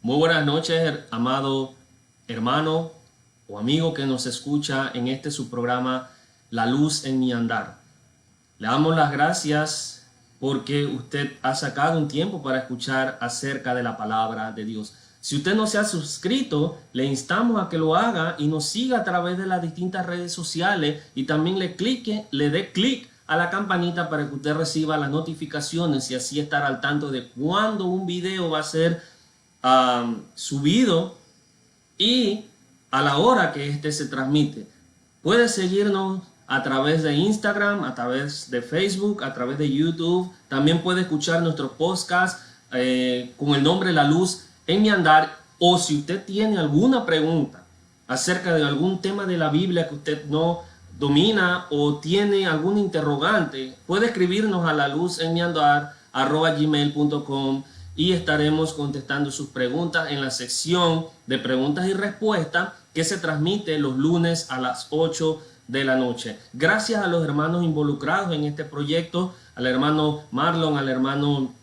Muy buenas noches, amado hermano o amigo que nos escucha en este su programa La Luz en mi Andar. Le damos las gracias porque usted ha sacado un tiempo para escuchar acerca de la palabra de Dios. Si usted no se ha suscrito, le instamos a que lo haga y nos siga a través de las distintas redes sociales y también le dé clic a la campanita para que usted reciba las notificaciones y así estar al tanto de cuando un video va a ser subido y a la hora que este se transmite. Puede seguirnos a través de Instagram, a través de Facebook, a través de YouTube. También puede escuchar nuestros podcasts con el nombre La Luz en mi Andar. O si usted tiene alguna pregunta acerca de algún tema de la Biblia que usted no domina o tiene algún interrogante, puede escribirnos a laluzenmiandar@gmail.com y estaremos contestando sus preguntas en la sección de preguntas y respuestas que se transmite los lunes a las 8 de la noche. Gracias a los hermanos involucrados en este proyecto, al hermano Marlon, al hermano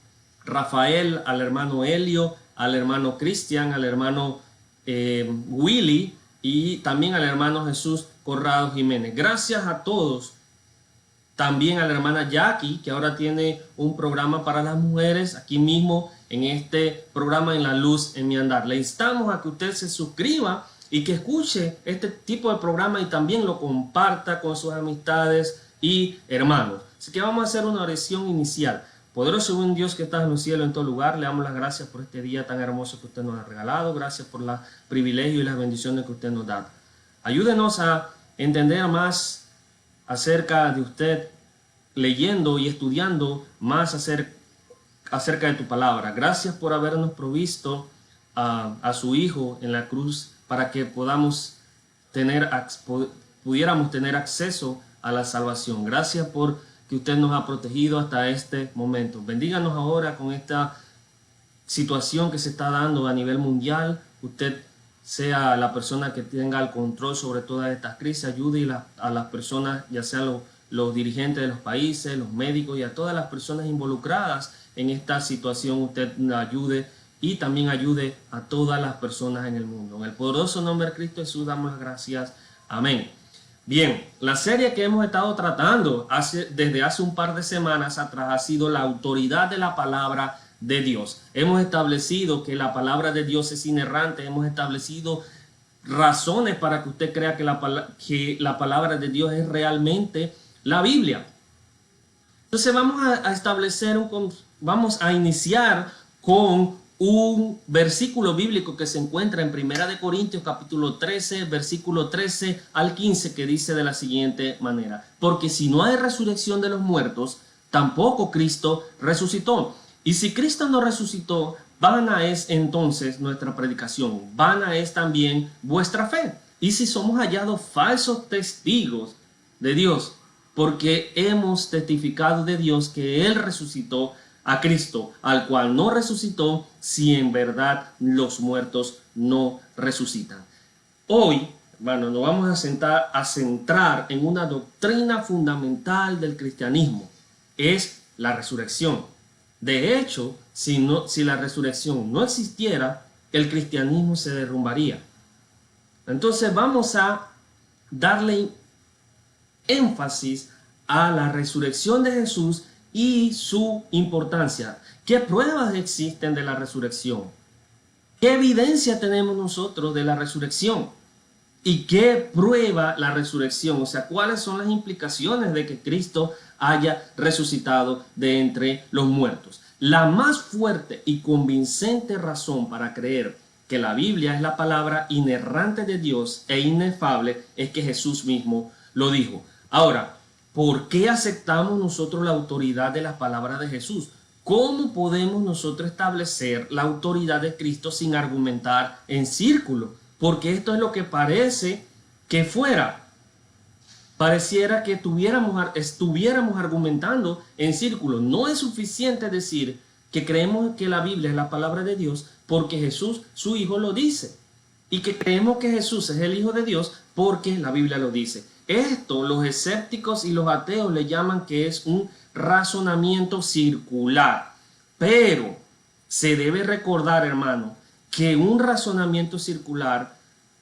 Rafael, al hermano Helio, al hermano Cristian, al hermano Willy y también al hermano Jesús Corrado Jiménez. Gracias a todos. También a la hermana Jackie, que ahora tiene un programa para las mujeres aquí mismo en este programa en La Luz en mi Andar. Le instamos a que usted se suscriba y que escuche este tipo de programa y también lo comparta con sus amistades y hermanos. Así que vamos a hacer una oración inicial. Poderoso buen Dios que estás en los cielos en todo lugar, le damos las gracias por este día tan hermoso que usted nos ha regalado. Gracias por los privilegios y las bendiciones que usted nos da. Ayúdenos a entender más acerca de usted, leyendo y estudiando más acerca de tu palabra. Gracias por habernos provisto a su Hijo en la cruz para que pudiéramos tener acceso a la salvación. Gracias por que usted nos ha protegido hasta este momento. Bendíganos ahora con esta situación que se está dando a nivel mundial. Usted sea la persona que tenga el control sobre todas estas crisis. Ayude a las personas, ya sean los dirigentes de los países, los médicos y a todas las personas involucradas en esta situación. Usted ayude y también ayude a todas las personas en el mundo. En el poderoso nombre de Cristo Jesús damos las gracias. Amén. Bien, la serie que hemos estado tratando desde hace un par de semanas atrás ha sido la autoridad de la palabra de Dios. Hemos establecido que la palabra de Dios es inerrante. Hemos establecido razones para que usted crea que la palabra de Dios es realmente la Biblia. Entonces vamos a iniciar con un versículo bíblico que se encuentra en Primera de Corintios capítulo 13, versículo 13 al 15, que dice de la siguiente manera: porque si no hay resurrección de los muertos, tampoco Cristo resucitó. Y si Cristo no resucitó, vana es entonces nuestra predicación, vana es también vuestra fe. Y si somos hallados falsos testigos de Dios, porque hemos testificado de Dios que Él resucitó a Cristo, al cual no resucitó, si en verdad los muertos no resucitan. Hoy, bueno, nos vamos a centrar en una doctrina fundamental del cristianismo, es la resurrección. De hecho, si la resurrección no existiera, el cristianismo se derrumbaría. Entonces vamos a darle énfasis a la resurrección de Jesús y su importancia. ¿Qué pruebas existen de la resurrección? ¿Qué evidencia tenemos nosotros de la resurrección? ¿Y qué prueba la resurrección? O sea, ¿cuáles son las implicaciones de que Cristo haya resucitado de entre los muertos? La más fuerte y convincente razón para creer que la Biblia es la palabra inerrante de Dios e inefable es que Jesús mismo lo dijo. Ahora, ¿por qué aceptamos nosotros la autoridad de la palabra de Jesús? ¿Cómo podemos nosotros establecer la autoridad de Cristo sin argumentar en círculo? Porque esto es lo que parece que fuera. Pareciera que estuviéramos argumentando en círculo. No es suficiente decir que creemos que la Biblia es la palabra de Dios porque Jesús, su Hijo, lo dice. Y que creemos que Jesús es el Hijo de Dios porque la Biblia lo dice. Esto los escépticos y los ateos le llaman que es un razonamiento circular. Pero se debe recordar, hermano, que un razonamiento circular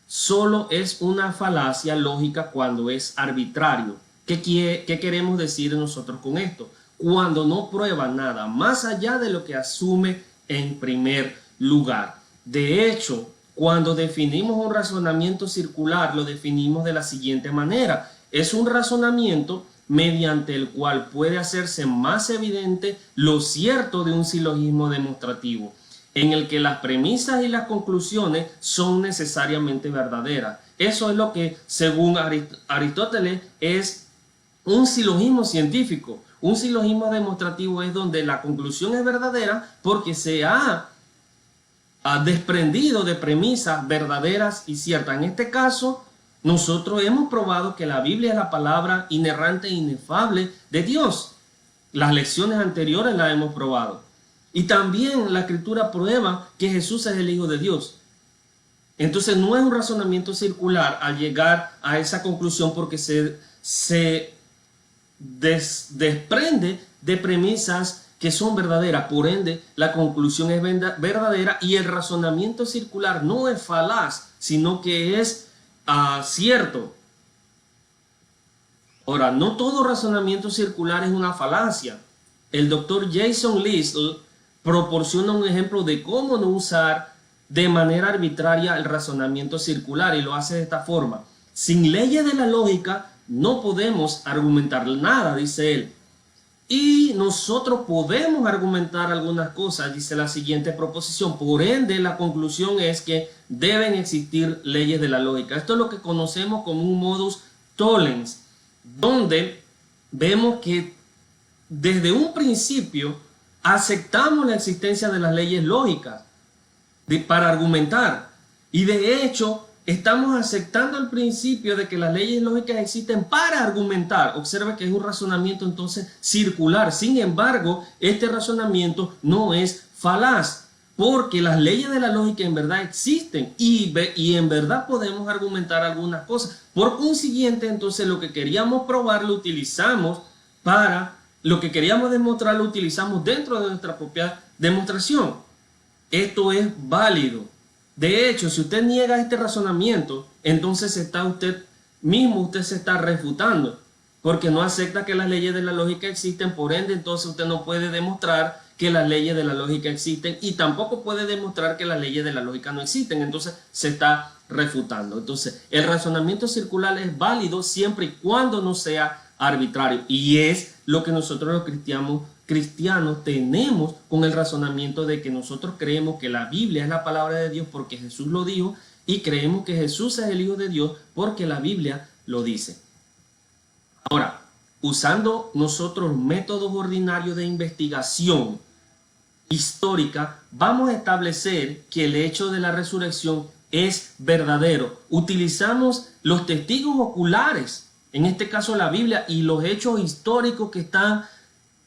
solo es una falacia lógica cuando es arbitrario. ¿Qué queremos decir nosotros con esto? Cuando no prueba nada más allá de lo que asume en primer lugar. De hecho, cuando definimos un razonamiento circular, lo definimos de la siguiente manera. Es un razonamiento mediante el cual puede hacerse más evidente lo cierto de un silogismo demostrativo, en el que las premisas y las conclusiones son necesariamente verdaderas. Eso es lo que, según Aristóteles, es un silogismo científico. Un silogismo demostrativo es donde la conclusión es verdadera porque se ha desprendido de premisas verdaderas y ciertas. En este caso, nosotros hemos probado que la Biblia es la palabra inerrante e inefable de Dios. Las lecciones anteriores las hemos probado. Y también la Escritura prueba que Jesús es el Hijo de Dios. Entonces no es un razonamiento circular al llegar a esa conclusión porque se desprende de premisas que son verdaderas. Por ende, la conclusión es verdadera y el razonamiento circular no es falaz, sino que es cierto. Ahora, no todo razonamiento circular es una falacia. El doctor Jason Lisle proporciona un ejemplo de cómo no usar de manera arbitraria el razonamiento circular y lo hace de esta forma. Sin leyes de la lógica no podemos argumentar nada, dice él. Y nosotros podemos argumentar algunas cosas, dice la siguiente proposición. Por ende, la conclusión es que deben existir leyes de la lógica. Esto es lo que conocemos como un modus tollens, donde vemos que desde un principio aceptamos la existencia de las leyes lógicas para argumentar. Y de hecho, estamos aceptando el principio de que las leyes lógicas existen para argumentar. Observa que es un razonamiento entonces circular. Sin embargo, este razonamiento no es falaz, porque las leyes de la lógica en verdad existen y en verdad podemos argumentar algunas cosas. Por consiguiente, entonces lo que queríamos probar lo utilizamos para lo que queríamos demostrar, lo utilizamos dentro de nuestra propia demostración. Esto es válido. De hecho, si usted niega este razonamiento, entonces usted se está refutando, porque no acepta que las leyes de la lógica existen. Por ende, entonces usted no puede demostrar que las leyes de la lógica existen y tampoco puede demostrar que las leyes de la lógica no existen. Entonces se está refutando. Entonces el razonamiento circular es válido siempre y cuando no sea arbitrario, y es lo que nosotros los cristianos tenemos con el razonamiento de que nosotros creemos que la Biblia es la palabra de Dios porque Jesús lo dijo, y creemos que Jesús es el Hijo de Dios porque la Biblia lo dice. Ahora, usando nosotros métodos ordinarios de investigación histórica, vamos a establecer que el hecho de la resurrección es verdadero. Utilizamos los testigos oculares, en este caso la Biblia, y los hechos históricos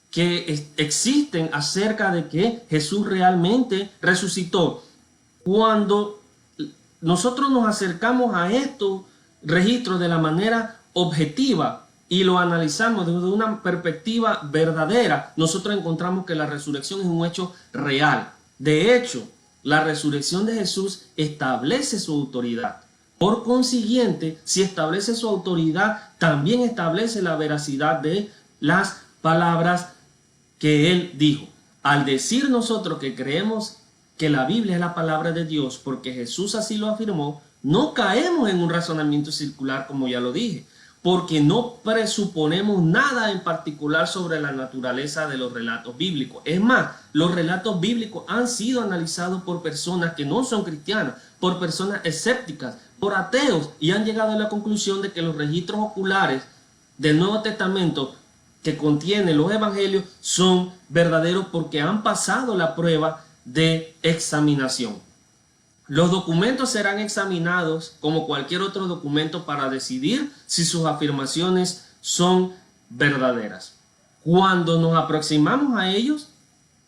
que existen acerca de que Jesús realmente resucitó. Cuando nosotros nos acercamos a estos registros de la manera objetiva y lo analizamos desde una perspectiva verdadera, nosotros encontramos que la resurrección es un hecho real. De hecho, la resurrección de Jesús establece su autoridad. Por consiguiente, si establece su autoridad, también establece la veracidad de las palabras que él dijo. Al decir nosotros que creemos que la Biblia es la palabra de Dios porque Jesús así lo afirmó, no caemos en un razonamiento circular, como ya lo dije, porque no presuponemos nada en particular sobre la naturaleza de los relatos bíblicos. Es más, los relatos bíblicos han sido analizados por personas que no son cristianas, por personas escépticas, por ateos, y han llegado a la conclusión de que los registros oculares del Nuevo Testamento que contiene los evangelios son verdaderos porque han pasado la prueba de examinación. Los documentos serán examinados como cualquier otro documento para decidir si sus afirmaciones son verdaderas. Cuando nos aproximamos a ellos,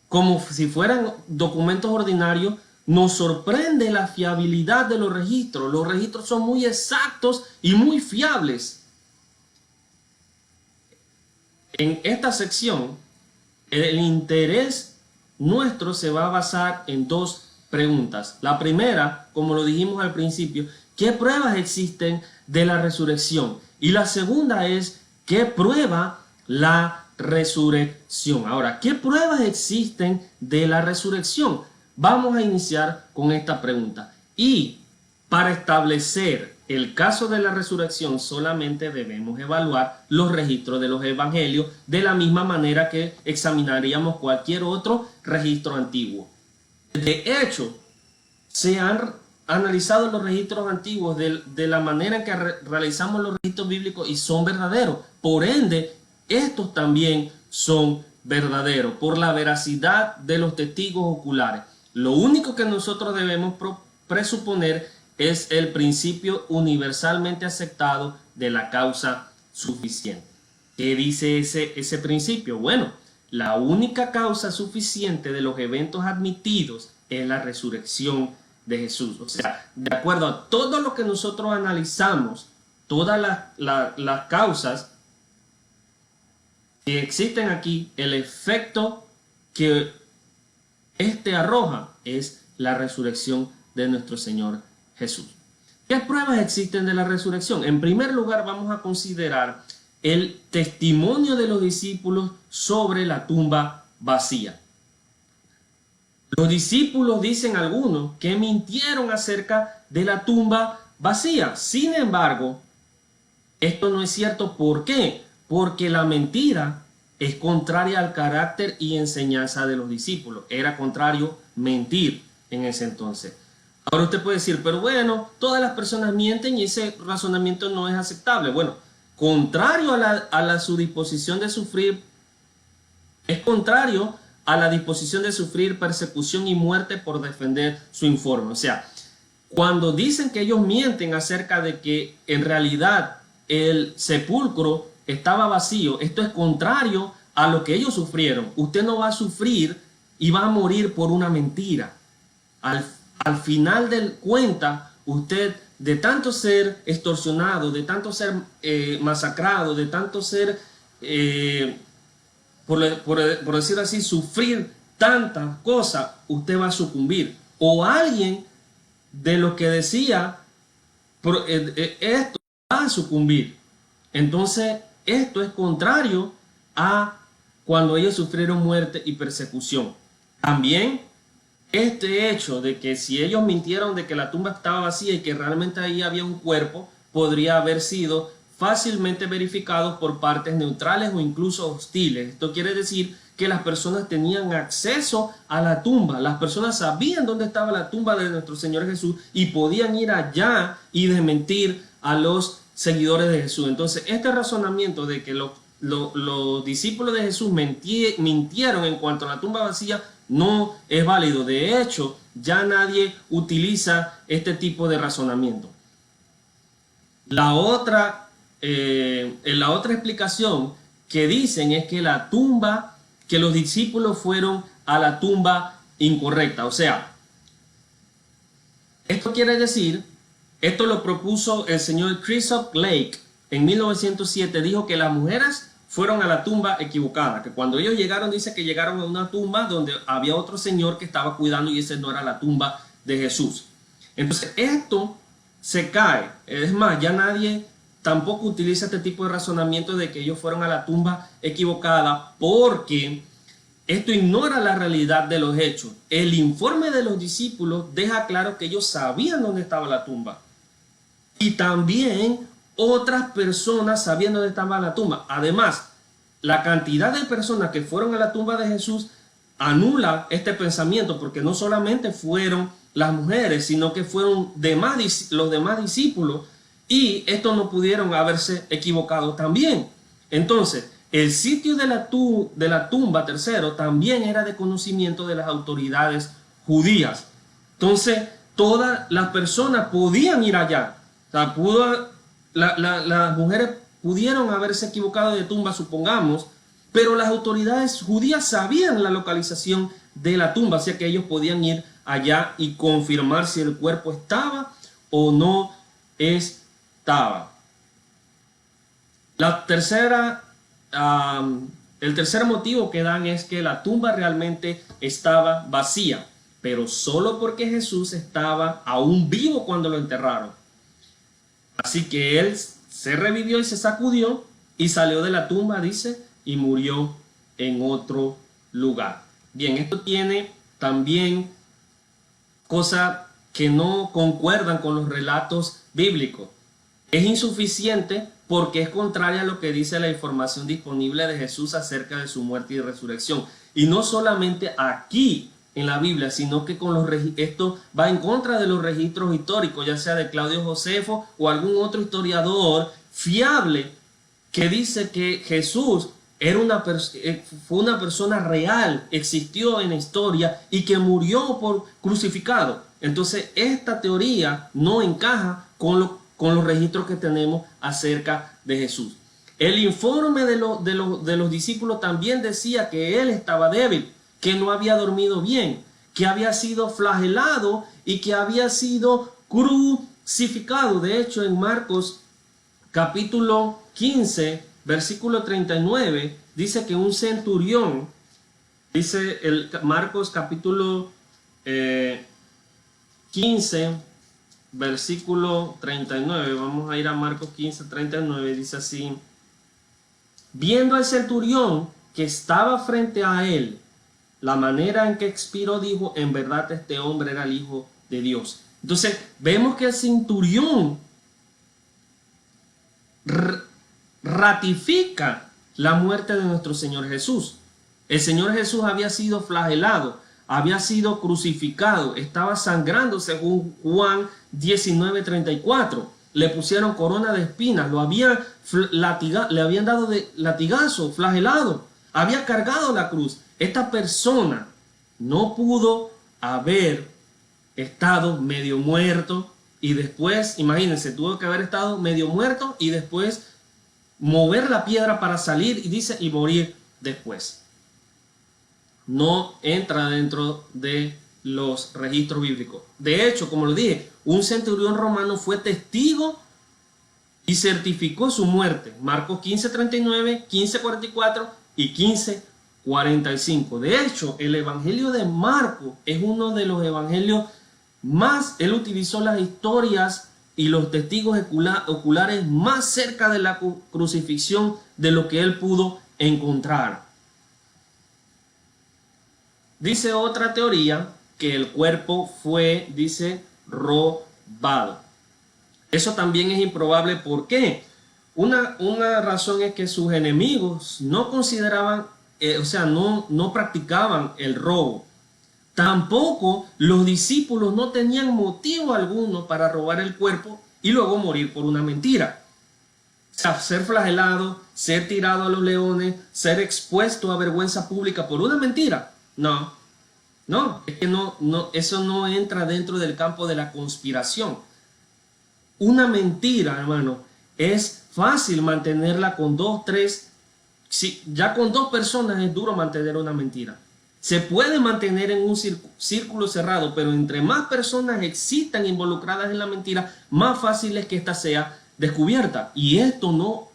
como si fueran documentos ordinarios, nos sorprende la fiabilidad de los registros. Los registros son muy exactos y muy fiables. En esta sección, el interés nuestro se va a basar en dos preguntas. La primera, como lo dijimos al principio, ¿qué pruebas existen de la resurrección? Y la segunda es, ¿qué prueba la resurrección? Ahora, ¿qué pruebas existen de la resurrección? Vamos a iniciar con esta pregunta. Y para establecer el caso de la resurrección solamente debemos evaluar los registros de los evangelios de la misma manera que examinaríamos cualquier otro registro antiguo. De hecho, se han analizado los registros antiguos de la manera en que realizamos los registros bíblicos y son verdaderos. Por ende, estos también son verdaderos por la veracidad de los testigos oculares. Lo único que nosotros debemos presuponer es el principio universalmente aceptado de la causa suficiente. ¿Qué dice ese principio? Bueno, la única causa suficiente de los eventos admitidos es la resurrección de Jesús. O sea, de acuerdo a todo lo que nosotros analizamos, todas las causas que existen aquí, el efecto que arroja es la resurrección de nuestro Señor Jesús. ¿Qué pruebas existen de la resurrección? En primer lugar, vamos a considerar el testimonio de los discípulos sobre la tumba vacía. Los discípulos, dicen algunos, que mintieron acerca de la tumba vacía. Sin embargo, esto no es cierto. ¿Por qué? Porque la mentira es contraria al carácter y enseñanza de los discípulos. Era contrario mentir en ese entonces. Ahora usted puede decir, pero bueno, todas las personas mienten y ese razonamiento no es aceptable. Bueno, contrario a su disposición de sufrir, es contrario a la disposición de sufrir persecución y muerte por defender su informe. O sea, cuando dicen que ellos mienten acerca de que en realidad el sepulcro estaba vacío, esto es contrario a lo que ellos sufrieron. Usted no va a sufrir y va a morir por una mentira. Al final del cuenta, usted, de tanto ser extorsionado, de tanto ser masacrado, de tanto ser, por decir así, sufrir tantas cosas, usted va a sucumbir. O alguien de lo que decía, esto va a sucumbir. Entonces, esto es contrario a cuando ellos sufrieron muerte y persecución. También este hecho de que si ellos mintieron de que la tumba estaba vacía y que realmente ahí había un cuerpo, podría haber sido fácilmente verificado por partes neutrales o incluso hostiles. Esto quiere decir que las personas tenían acceso a la tumba. Las personas sabían dónde estaba la tumba de nuestro Señor Jesús y podían ir allá y desmentir a los seguidores de Jesús. Entonces, este razonamiento de que los discípulos de Jesús mintieron en cuanto a la tumba vacía no es válido. De hecho, ya nadie utiliza este tipo de razonamiento. La otra explicación que dicen es que que los discípulos fueron a la tumba incorrecta. O sea, esto quiere decir, esto lo propuso el señor Christoph Lake en 1907, dijo que las mujeres fueron a la tumba equivocada, que cuando ellos llegaron, dice que llegaron a una tumba donde había otro señor que estaba cuidando y ese no era la tumba de Jesús. Entonces esto se cae. Es más, ya nadie tampoco utiliza este tipo de razonamiento de que ellos fueron a la tumba equivocada, porque esto ignora la realidad de los hechos. El informe de los discípulos deja claro que ellos sabían dónde estaba la tumba. Y también otras personas sabían dónde estaba la tumba. Además, la cantidad de personas que fueron a la tumba de Jesús anula este pensamiento, porque no solamente fueron las mujeres, sino que fueron los demás discípulos, y estos no pudieron haberse equivocado también. Entonces, el sitio de la tumba, tercero, también era de conocimiento de las autoridades judías. Entonces, todas las personas podían ir allá. O sea, las mujeres pudieron haberse equivocado de tumba, supongamos, pero las autoridades judías sabían la localización de la tumba, así que ellos podían ir allá y confirmar si el cuerpo estaba o no estaba. El tercer motivo que dan es que la tumba realmente estaba vacía, pero solo porque Jesús estaba aún vivo cuando lo enterraron. Así que él se revivió y se sacudió y salió de la tumba, dice, y murió en otro lugar. Bien, esto tiene también cosas que no concuerdan con los relatos bíblicos. Es insuficiente porque es contraria a lo que dice la información disponible de Jesús acerca de su muerte y resurrección. Y no solamente aquí en la Biblia, sino que esto va en contra de los registros históricos, ya sea de Claudio Josefo o algún otro historiador fiable que dice que Jesús fue una persona real, existió en la historia y que murió por crucificado. Entonces esta teoría no encaja con los registros que tenemos acerca de Jesús. El informe de los discípulos también decía que él estaba débil, que no había dormido bien, que había sido flagelado y que había sido crucificado. De hecho, en Marcos capítulo 15, versículo 39, dice que un centurión, dice Marcos capítulo 15, versículo 39, vamos a ir a Marcos 15, 39, dice así: viendo al centurión que estaba frente a él, la manera en que expiró, dijo, en verdad este hombre era el Hijo de Dios. Entonces vemos que el centurión ratifica la muerte de nuestro Señor Jesús. El Señor Jesús había sido flagelado, había sido crucificado, estaba sangrando según Juan 19:34. Le pusieron corona de espinas, le habían dado de latigazo, flagelado, había cargado la cruz. Esta persona no pudo haber estado medio muerto y después, imagínense, tuvo que haber estado medio muerto y después mover la piedra para salir y dice y morir después. No entra dentro de los registros bíblicos. De hecho, como lo dije, un centurión romano fue testigo y certificó su muerte. Marcos 15:39, 15:44 y 15:45. De hecho, el evangelio de Marcos es uno de los evangelios más, él utilizó las historias y los testigos oculares más cerca de la crucifixión de lo que él pudo encontrar. Dice otra teoría que el cuerpo fue, dice, robado. Eso también es improbable. ¿Por qué? Una razón es que sus enemigos no consideraban, no practicaban el robo. Tampoco los discípulos no tenían motivo alguno para robar el cuerpo y luego morir por una mentira. O sea, ser flagelado, ser tirado a los leones, ser expuesto a vergüenza pública por una mentira. No, es que eso no entra dentro del campo de la conspiración. Una mentira, hermano, es fácil mantenerla con 2, 3. Ya con 2 personas es duro mantener una mentira. Se puede mantener en un círculo cerrado, pero entre más personas existan involucradas en la mentira, más fácil es que ésta sea descubierta. Y esto no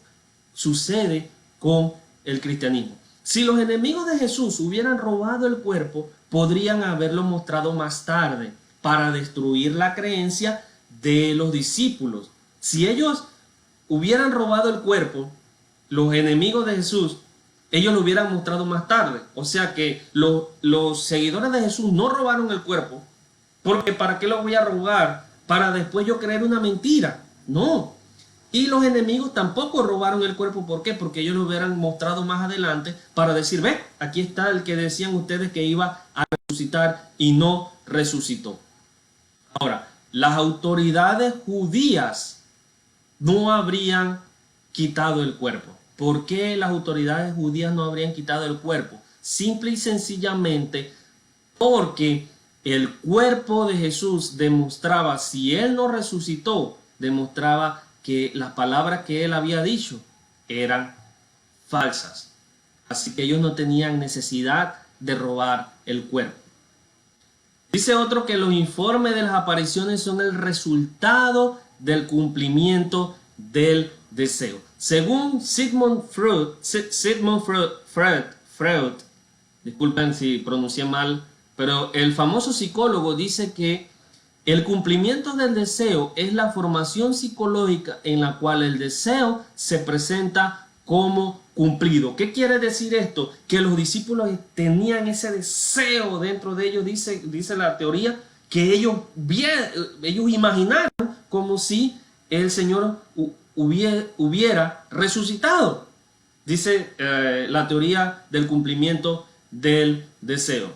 sucede con el cristianismo. Si los enemigos de Jesús hubieran robado el cuerpo, podrían haberlo mostrado más tarde para destruir la creencia de los discípulos. Si ellos hubieran robado el cuerpo, los enemigos de Jesús, ellos lo hubieran mostrado más tarde. O sea que los seguidores de Jesús no robaron el cuerpo, porque ¿para qué lo voy a robar? Para después yo creer una mentira. No. Y los enemigos tampoco robaron el cuerpo. ¿Por qué? Porque ellos lo hubieran mostrado más adelante para decir, ve, aquí está el que decían ustedes que iba a resucitar y no resucitó. Ahora, las autoridades judías no habrían quitado el cuerpo. ¿Por qué las autoridades judías no habrían quitado el cuerpo? Simple y sencillamente porque el cuerpo de Jesús demostraba, si él no resucitó, demostraba que las palabras que él había dicho eran falsas. Así que ellos no tenían necesidad de robar el cuerpo. Dice otro que los informes de las apariciones son el resultado del cumplimiento del deseo. Según Sigmund Freud, disculpen si pronuncié mal pero el famoso psicólogo dice que el cumplimiento del deseo es la formación psicológica en la cual el deseo se presenta como cumplido. ¿Qué quiere decir esto? Que los discípulos tenían ese deseo dentro de ellos, dice la teoría, que ellos imaginaron como si el Señor hubiera resucitado. Dice la teoría del cumplimiento del deseo.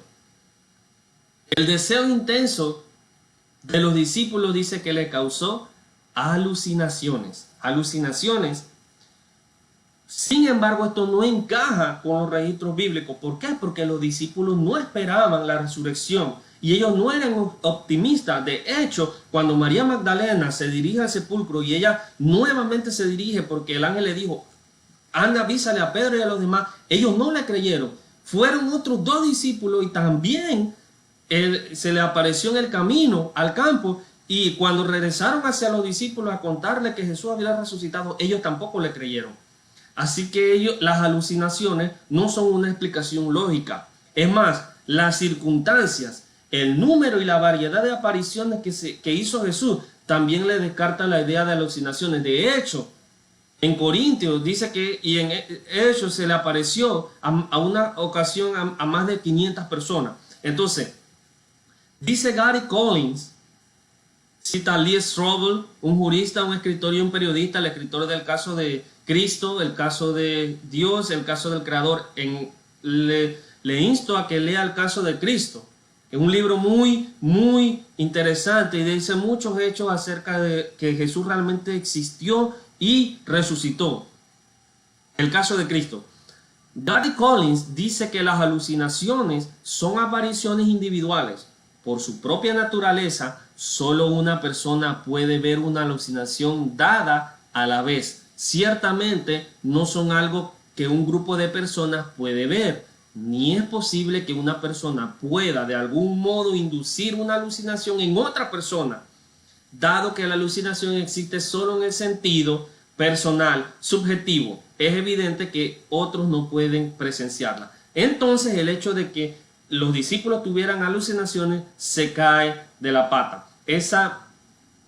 El deseo intenso de los discípulos dice que le causó alucinaciones. Alucinaciones. Sin embargo, esto no encaja con los registros bíblicos. ¿Por qué? Porque los discípulos no esperaban la resurrección y ellos no eran optimistas. De hecho, cuando María Magdalena se dirige al sepulcro y ella nuevamente se dirige porque el ángel le dijo, anda, avísale a Pedro y a los demás, ellos no le creyeron. Fueron otros dos discípulos y también se le apareció en el camino al campo, y cuando regresaron hacia los discípulos a contarle que Jesús había resucitado, ellos tampoco le creyeron. Así que las alucinaciones no son una explicación lógica. Es más, las circunstancias, el número y la variedad de apariciones que hizo Jesús también le descarta la idea de alucinaciones. De hecho, en Corintios dice que, y en Hechos se le apareció a una ocasión a más de 500 personas. Entonces, dice Gary Collins, cita a Lee Strobel, un jurista, un escritor y un periodista, el escritor del caso de Cristo, el caso de Dios, el caso del Creador. Le insto a que lea el caso de Cristo. Es un libro muy, muy interesante y dice muchos hechos acerca de que Jesús realmente existió y resucitó. El caso de Cristo. Gary Collins dice que las alucinaciones son apariciones individuales. Por su propia naturaleza, solo una persona puede ver una alucinación dada a la vez. Ciertamente no son algo que un grupo de personas puede ver, ni es posible que una persona pueda de algún modo inducir una alucinación en otra persona, dado que la alucinación existe solo en el sentido personal, subjetivo. Es evidente que otros no pueden presenciarla. Entonces, el hecho de que los discípulos tuvieran alucinaciones se cae de la pata. Esa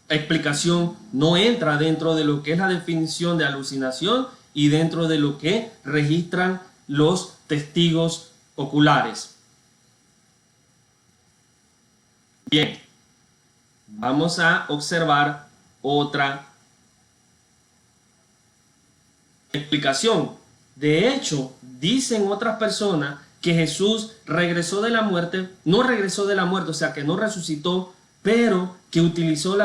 explicación no entra dentro de lo que es la definición de alucinación y dentro de lo que registran los testigos oculares. Bien, vamos a observar otra explicación. De hecho, dicen otras personas que Jesús regresó de la muerte, no regresó de la muerte, o sea que no resucitó, pero que utilizó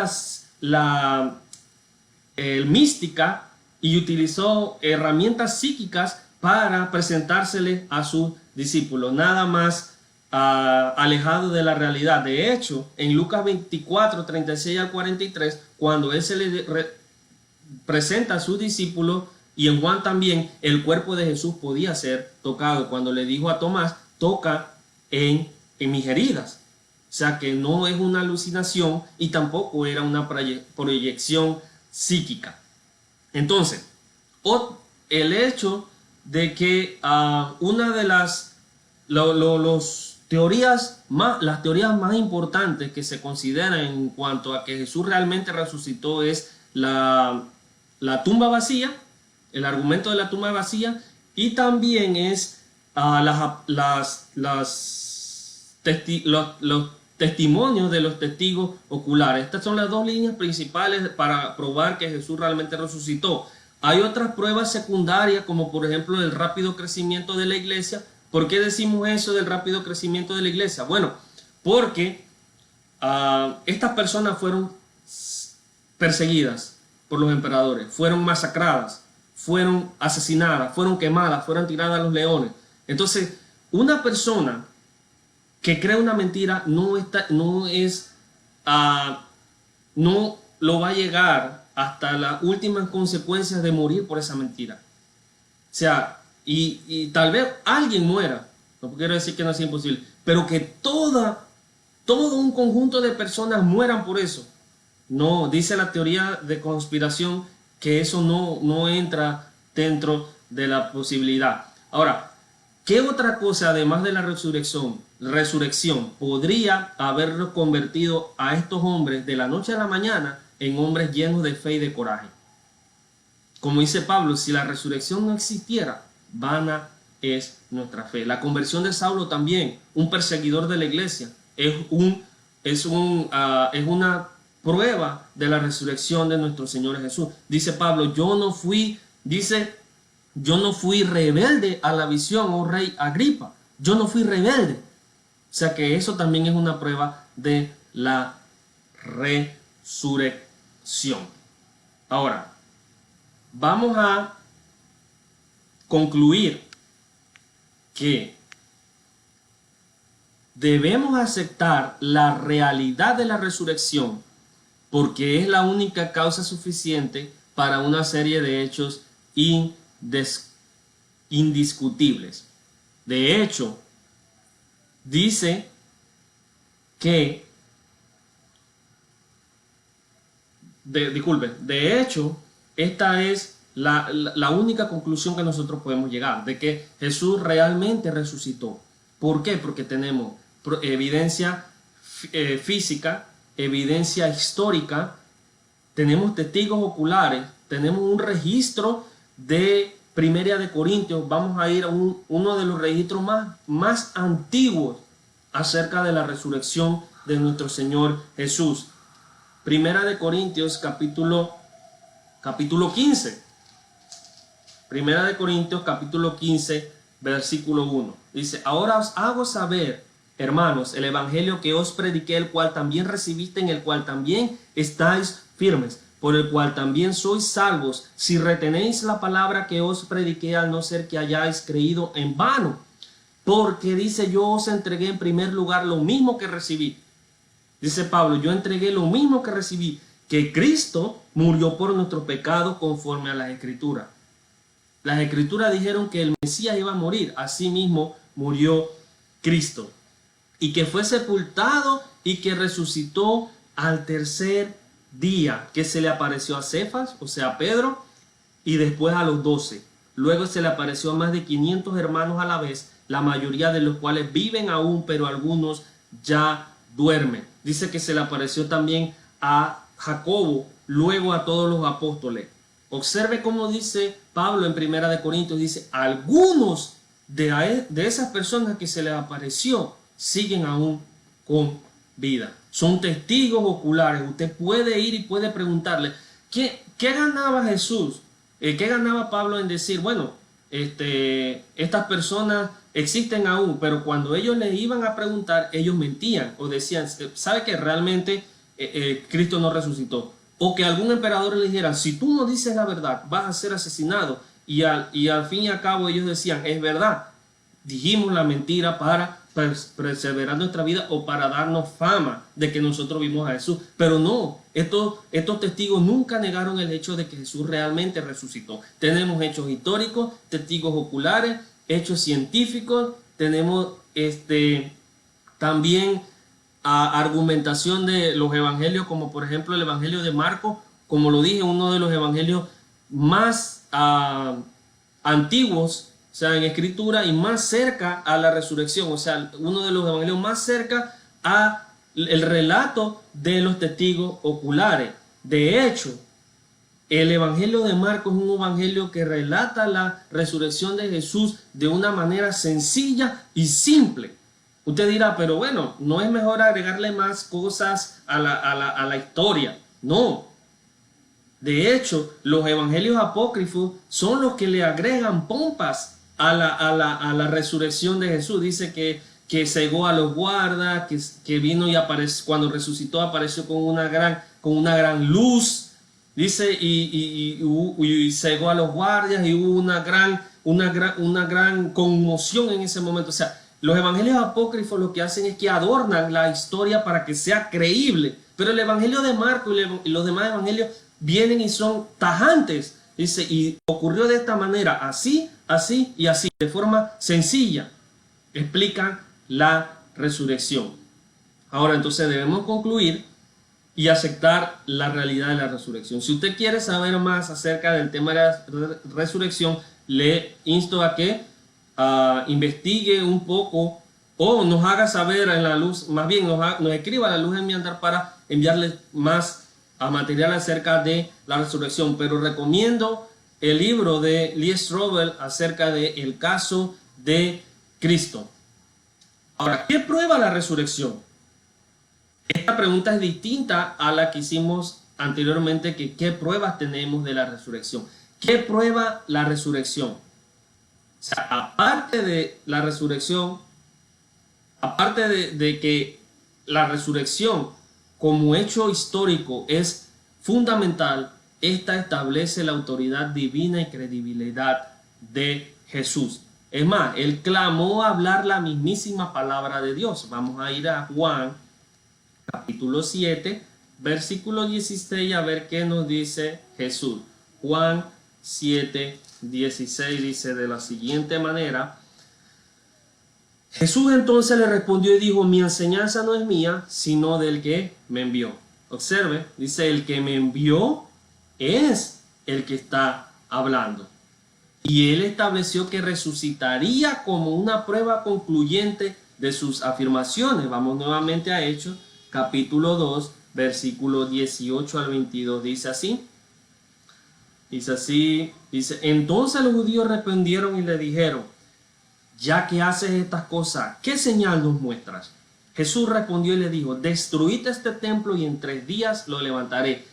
el mística y utilizó herramientas psíquicas para presentársele a sus discípulos, nada más alejado de la realidad. De hecho, en Lucas 24, 36 al 43, cuando él se le presenta a sus discípulos, y en Juan también, el cuerpo de Jesús podía ser tocado. Cuando le dijo a Tomás, toca en mis heridas. O sea que no es una alucinación y tampoco era una proyección psíquica. Entonces, el hecho de que una de las teorías más importantes que se consideran en cuanto a que Jesús realmente resucitó es la tumba vacía, el argumento de la tumba vacía, y también es los testimonios de los testigos oculares. Estas son las dos líneas principales para probar que Jesús realmente resucitó. Hay otras pruebas secundarias, como por ejemplo el rápido crecimiento de la iglesia. ¿Por qué decimos eso del rápido crecimiento de la iglesia? Bueno, porque estas personas fueron perseguidas por los emperadores, fueron masacradas, fueron asesinadas, fueron quemadas, fueron tiradas a los leones. Entonces, una persona que cree una mentira no lo va a llegar hasta las últimas consecuencias de morir por esa mentira. O sea, y tal vez alguien muera, no quiero decir que no sea imposible, pero que todo un conjunto de personas mueran por eso. No, dice la teoría de conspiración que eso no entra dentro de la posibilidad. Ahora, ¿Qué otra cosa, además de la resurrección podría haber convertido a estos hombres de la noche a la mañana en hombres llenos de fe y de coraje? Como dice Pablo, si la resurrección no existiera, vana es nuestra fe. La conversión de Saulo también, un perseguidor de la iglesia, es una prueba de la resurrección de nuestro Señor Jesús. Dice Pablo, yo no fui rebelde a la visión, oh rey Agripa. Yo no fui rebelde. O sea que eso también es una prueba de la resurrección. Ahora, vamos a concluir que debemos aceptar la realidad de la resurrección porque es la única causa suficiente para una serie de hechos indiscutibles. De hecho, dice que de hecho, esta es la única conclusión que nosotros podemos llegar, de que Jesús realmente resucitó. ¿Por qué? Porque tenemos evidencia física, evidencia histórica, tenemos testigos oculares, tenemos un registro de Primera de Corintios. Vamos a ir a uno de los registros más antiguos acerca de la resurrección de nuestro Señor Jesús. Primera de Corintios capítulo 15. Primera de Corintios capítulo 15 versículo 1. Dice, ahora os hago saber, hermanos, el evangelio que os prediqué, el cual también recibiste, en el cual también estáis firmes, por el cual también sois salvos, si retenéis la palabra que os prediqué, al no ser que hayáis creído en vano. Porque dice, yo os entregué en primer lugar lo mismo que recibí. Dice Pablo, yo entregué lo mismo que recibí, que Cristo murió por nuestros pecados conforme a las Escrituras. Las Escrituras dijeron que el Mesías iba a morir, así mismo murió Cristo. Y que fue sepultado y que resucitó al tercer día, que se le apareció a Cefas, o sea, a Pedro, y después a los 12. Luego se le apareció a más de 500 hermanos a la vez, la mayoría de los cuales viven aún, pero algunos ya duermen. Dice que se le apareció también a Jacobo, luego a todos los apóstoles. Observe cómo dice Pablo en Primera de Corintios, dice, algunos de esas personas que se les apareció siguen aún con vida. Son testigos oculares. Usted puede ir y puede preguntarle, ¿qué ganaba Jesús? ¿Qué ganaba Pablo en decir, bueno, estas personas existen aún? Pero cuando ellos le iban a preguntar, ellos mentían o decían, ¿sabe que realmente Cristo no resucitó? O que algún emperador le dijera, si tú no dices la verdad, vas a ser asesinado. Y al fin y al cabo ellos decían, es verdad, dijimos la mentira para perseverar nuestra vida o para darnos fama de que nosotros vimos a Jesús. Pero no, estos testigos nunca negaron el hecho de que Jesús realmente resucitó. Tenemos hechos históricos, testigos oculares, hechos científicos, tenemos también argumentación de los evangelios, como por ejemplo el evangelio de Marcos, como lo dije, uno de los evangelios más antiguos, o sea, en escritura, y más cerca a la resurrección, o sea, uno de los evangelios más cerca a el relato de los testigos oculares. De hecho, el evangelio de Marcos es un evangelio que relata la resurrección de Jesús de una manera sencilla y simple. Usted dirá, pero bueno, ¿no es mejor agregarle más cosas a la historia? No. De hecho, los evangelios apócrifos son los que le agregan pompas a la resurrección de Jesús. Dice que cegó a los guardas, que vino y apareció, cuando resucitó apareció con una gran luz. Dice, y cegó a los guardias, y hubo una gran conmoción en ese momento. O sea, los evangelios apócrifos lo que hacen es que adornan la historia para que sea creíble. Pero el evangelio de Marcos y los demás evangelios vienen y son tajantes. Dice, y ocurrió de esta manera, así, así y así, de forma sencilla. Explican la resurrección. Ahora, entonces debemos concluir y aceptar la realidad de la resurrección. Si usted quiere saber más acerca del tema de la resurrección, le insto a que investigue un poco o nos haga saber en la luz, más bien nos escriba a la luz en mi andar para enviarles más material acerca de la resurrección. Pero recomiendo el libro de Lee Strobel acerca del caso de Cristo. Ahora, ¿qué prueba la resurrección? Esta pregunta es distinta a la que hicimos anteriormente, que qué pruebas tenemos de la resurrección. ¿Qué prueba la resurrección? O sea, aparte de la resurrección, aparte de que la resurrección como hecho histórico es fundamental, esta establece la autoridad divina y credibilidad de Jesús. Es más, él clamó a hablar la mismísima palabra de Dios. Vamos a ir a Juan, capítulo 7, versículo 16, a ver qué nos dice Jesús. Juan 7, 16 dice de la siguiente manera: Jesús entonces le respondió y dijo: mi enseñanza no es mía, sino del que me envió. Observe, dice: el que me envió es el que está hablando. Y él estableció que resucitaría como una prueba concluyente de sus afirmaciones. Vamos nuevamente a Hechos, capítulo 2, versículo 18 al 22. Dice así. Dice: entonces los judíos respondieron y le dijeron: ya que haces estas cosas, ¿qué señal nos muestras? Jesús respondió y le dijo: destruid este templo y en 3 días lo levantaré,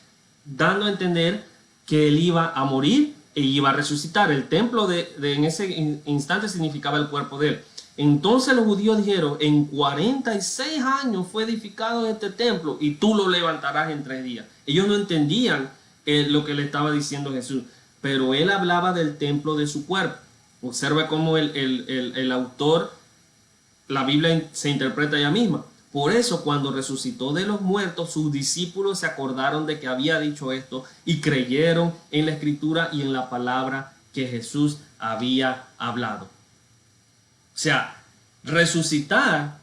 dando a entender que él iba a morir e iba a resucitar. El templo en ese instante significaba el cuerpo de él. Entonces los judíos dijeron: en 46 años fue edificado este templo y tú lo levantarás en 3 días. Ellos no entendían lo que le estaba diciendo Jesús, pero él hablaba del templo de su cuerpo. Observa cómo el autor, la Biblia se interpreta ella misma. Por eso, cuando resucitó de los muertos, sus discípulos se acordaron de que había dicho esto y creyeron en la escritura y en la palabra que Jesús había hablado. O sea, resucitar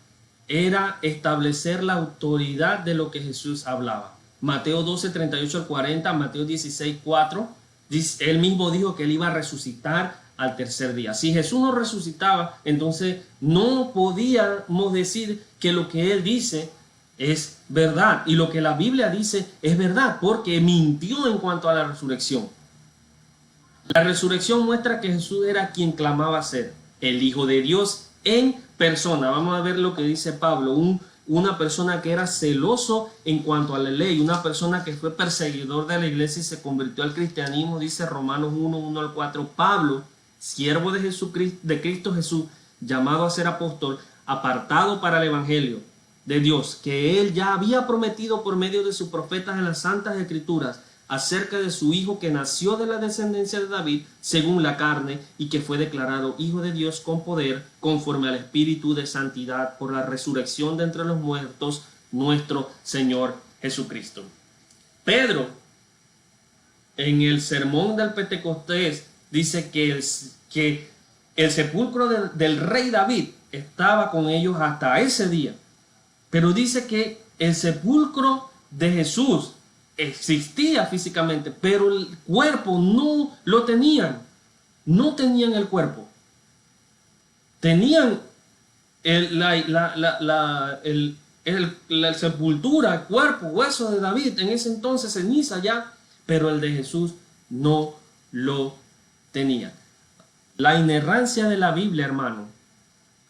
era establecer la autoridad de lo que Jesús hablaba. Mateo 12, 38 al 40, Mateo 16, 4, él mismo dijo que él iba a resucitar al 3er día. Si Jesús no resucitaba, entonces no podíamos decir que lo que él dice es verdad, y lo que la Biblia dice es verdad, porque mintió en cuanto a la resurrección. La resurrección muestra que Jesús era quien clamaba ser el Hijo de Dios en persona. Vamos a ver lo que dice Pablo, una persona que era celoso en cuanto a la ley, una persona que fue perseguidor de la iglesia y se convirtió al cristianismo. Dice Romanos 1, 1 al 4, Pablo, siervo de Jesucristo, de Cristo Jesús, llamado a ser apóstol, apartado para el evangelio de Dios, que él ya había prometido por medio de sus profetas en las santas escrituras, acerca de su hijo que nació de la descendencia de David según la carne y que fue declarado hijo de Dios con poder conforme al espíritu de santidad por la resurrección de entre los muertos, nuestro Señor Jesucristo. Pedro, en el sermón del Pentecostés, dice que el sepulcro del rey David estaba con ellos hasta ese día. Pero dice que el sepulcro de Jesús existía físicamente, pero el cuerpo no lo tenían. No tenían el cuerpo. Tenían la sepultura, el cuerpo, hueso de David, en ese entonces ceniza ya, pero el de Jesús no lo tenía. La inerrancia de la Biblia, hermano,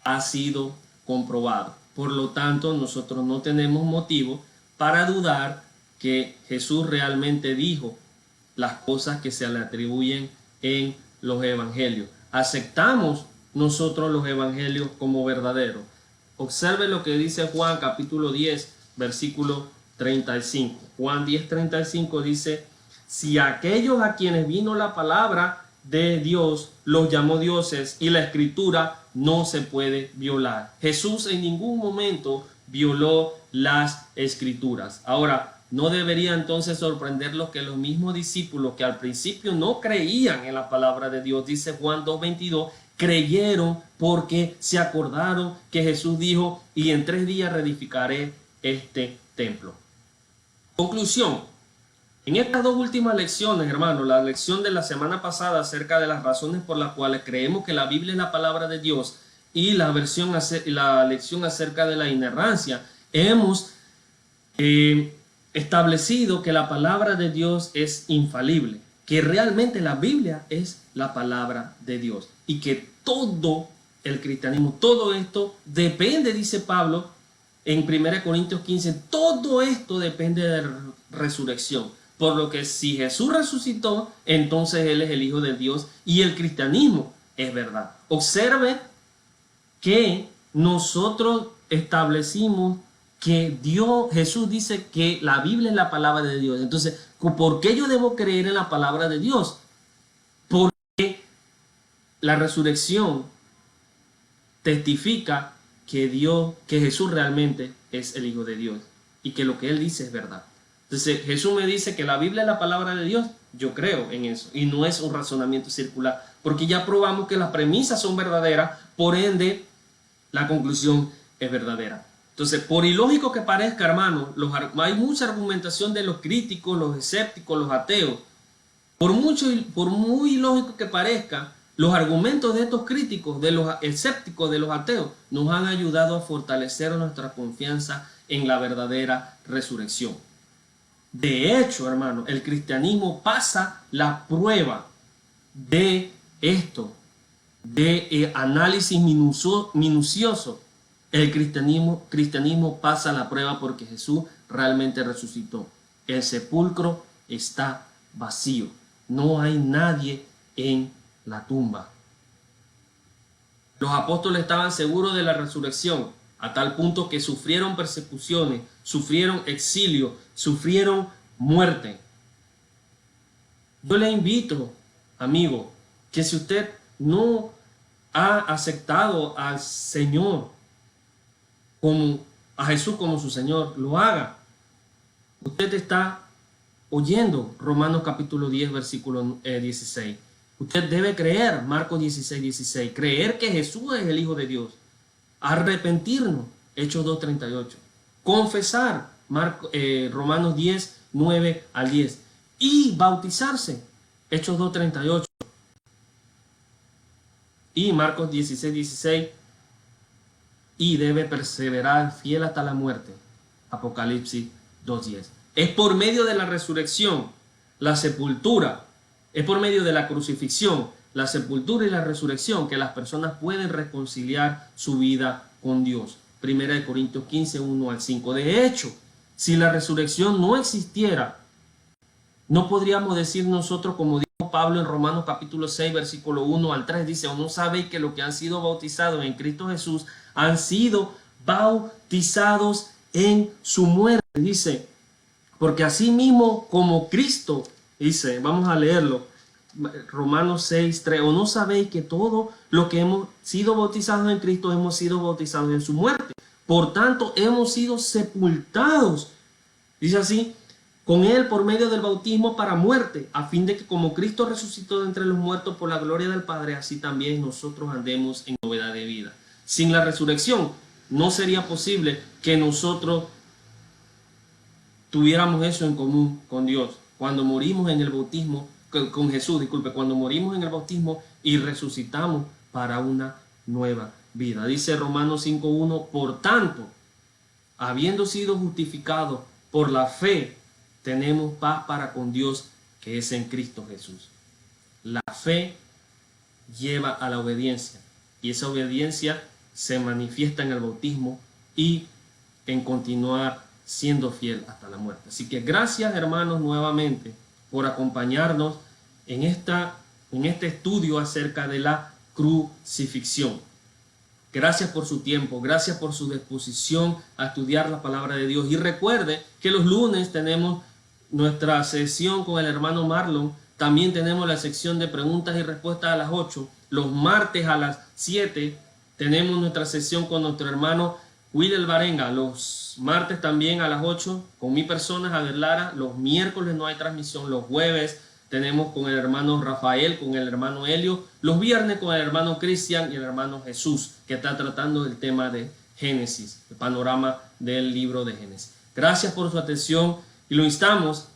ha sido comprobada. Por lo tanto, nosotros no tenemos motivo para dudar que Jesús realmente dijo las cosas que se le atribuyen en los evangelios. Aceptamos nosotros los evangelios como verdaderos. Observe lo que dice Juan capítulo 10, versículo 35. Juan 10, 35 dice: si aquellos a quienes vino la palabra de Dios los llamó dioses, y la escritura no se puede violar. Jesús en ningún momento violó las escrituras. Ahora, no debería entonces sorprenderlos que los mismos discípulos que al principio no creían en la palabra de Dios, dice Juan 2:22, creyeron porque se acordaron que Jesús dijo: y en 3 días reedificaré este templo. Conclusión: En estas dos últimas lecciones, hermano, la lección de la semana pasada acerca de las razones por las cuales creemos que la Biblia es la palabra de Dios y la lección acerca de la inerrancia, hemos establecido que la palabra de Dios es infalible, que realmente la Biblia es la palabra de Dios y que todo el cristianismo, todo esto depende, dice Pablo en 1 Corintios 15, todo esto depende de la resurrección. Por lo que si Jesús resucitó, entonces Él es el Hijo de Dios y el cristianismo es verdad. Observe que nosotros establecimos que Jesús dice que la Biblia es la palabra de Dios. Entonces, ¿por qué yo debo creer en la palabra de Dios? Porque la resurrección testifica que Jesús realmente es el Hijo de Dios y que lo que Él dice es verdad. Entonces, Jesús me dice que la Biblia es la palabra de Dios. Yo creo en eso y no es un razonamiento circular, porque ya probamos que las premisas son verdaderas, por ende, la conclusión es verdadera. Entonces, por ilógico que parezca, hermano, hay mucha argumentación de los críticos, los escépticos, los ateos. Por muy ilógico que parezca, los argumentos de estos críticos, de los escépticos, de los ateos, nos han ayudado a fortalecer nuestra confianza en la verdadera resurrección. De hecho, hermano, el cristianismo pasa la prueba de esto, de análisis minucioso. El cristianismo pasa la prueba porque Jesús realmente resucitó. El sepulcro está vacío. No hay nadie en la tumba. Los apóstoles estaban seguros de la resurrección, a tal punto que sufrieron persecuciones, sufrieron exilio, sufrieron muerte. Yo le invito, amigo, que si usted no ha aceptado al Señor, a Jesús como su Señor, lo haga. Usted está oyendo Romanos capítulo 10, versículo 16. Usted debe creer, Marcos 16, 16, creer que Jesús es el Hijo de Dios. Arrepentirnos, Hechos 2, 38. Confesar, Romanos 10, 9 al 10. Y bautizarse, Hechos 2, 38. Y Marcos 16, 16. Y debe perseverar fiel hasta la muerte, Apocalipsis 2, 10. Es por medio de la resurrección, la sepultura, es por medio de la crucifixión, la sepultura y la resurrección que las personas pueden reconciliar su vida con Dios. 1 Corintios 15, 1 al 5. De hecho, si la resurrección no existiera, no podríamos decir nosotros, como dijo Pablo en Romanos capítulo 6, versículo 1 al 3, dice, ¿o no sabéis que los que han sido bautizados en Cristo Jesús han sido bautizados en su muerte? Dice, porque así mismo como Cristo, dice, vamos a leerlo, Romanos 6, 3, ¿o no sabéis que todos los que hemos sido bautizados en Cristo hemos sido bautizados en su muerte? Por tanto, hemos sido sepultados, dice así, con Él por medio del bautismo para muerte, a fin de que como Cristo resucitó de entre los muertos por la gloria del Padre, así también nosotros andemos en novedad de vida. Sin la resurrección, no sería posible que nosotros tuviéramos eso en común con Dios. Cuando morimos en el bautismo, con Jesús, disculpe, cuando morimos en el bautismo y resucitamos para una nueva vida. Dice Romanos 5.1, por tanto, habiendo sido justificados por la fe, tenemos paz para con Dios, que es en Cristo Jesús. La fe lleva a la obediencia y esa obediencia se manifiesta en el bautismo y en continuar siendo fiel hasta la muerte. Así que gracias, hermanos, nuevamente por acompañarnos en este estudio acerca de la crucifixión. Gracias por su tiempo, gracias por su disposición a estudiar la palabra de Dios. Y recuerde que los lunes tenemos nuestra sesión con el hermano Marlon. También tenemos la sección de preguntas y respuestas a las 8. Los martes a las 7 tenemos nuestra sesión con nuestro hermano Will Barenga. Los martes también a las 8 con mi persona, Javier Lara. Los miércoles no hay transmisión. Los jueves tenemos con el hermano Rafael, con el hermano Helio. Los viernes con el hermano Cristian y el hermano Jesús, que está tratando el tema de Génesis, el panorama del libro de Génesis. Gracias por su atención y lo instamos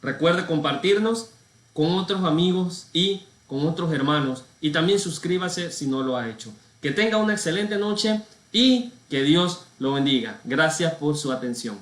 Recuerde compartirnos con otros amigos y con otros hermanos. Y también suscríbase si no lo ha hecho. Que tenga una excelente noche y que Dios lo bendiga. Gracias por su atención.